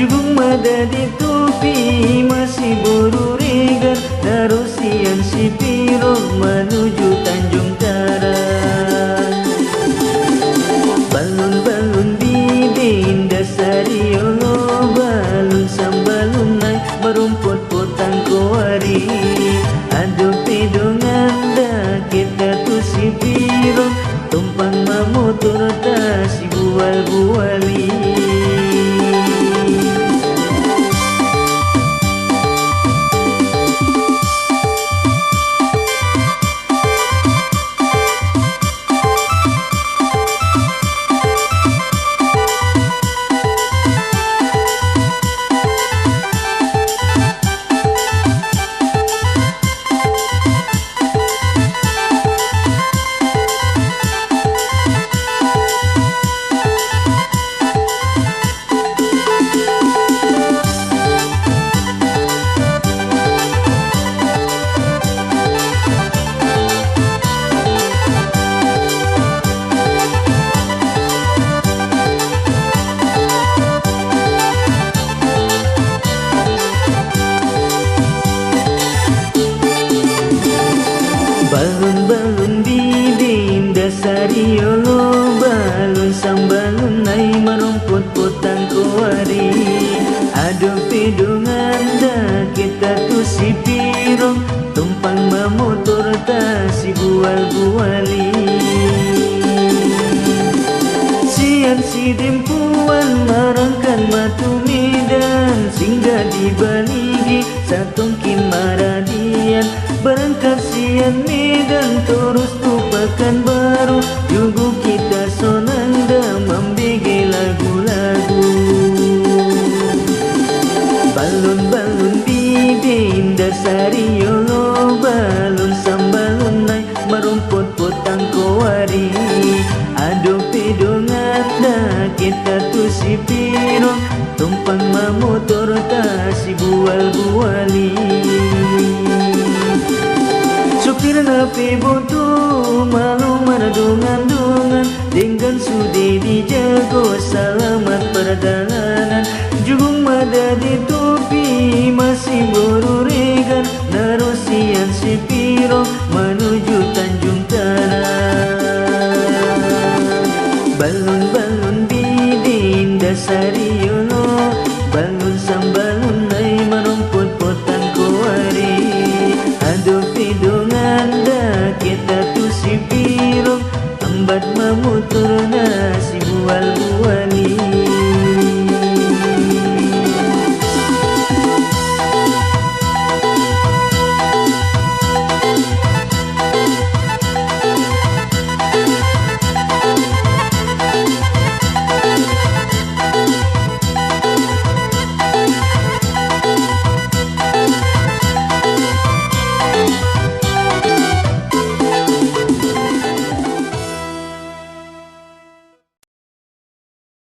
Jugung madadi tupi masih buru regan, Darusian si Pirong menuju Tanjung Karang. Balun-balun bidin dasari yolo, balun sambalun naik merumput potang kuari. Aduh pedongan dah kita tu si Pirong, tumpang mamotor tak si bual-buali. Balun-balun bidin dasari yolo, balun sambalun nai merumput potang kuari. Aduh pedungan dah kita tu si Pirong, tumpang memotor tak si bual-buali. Sian si dempuan marangkan matu medan, singgah di Baligi satongkin maradian. Berangkat sian medan terus tupakan baru, jugu kita sonanda membege lagu-lagu. Balun-balun bidin dasari yolo, balun sambalun naik merumput potang kuari. Aduh pedongan dah kita tu si Pirong, tumpang mamotor tak si bual-buali. Supir napi butuh malu meredungan-dungan, dengan sudi dijago selamat perjalanan. Jugung madadi tupi masih buru regan, Darusian si Pirong menuju Tanjung Karang. Balun-balun bidin dasari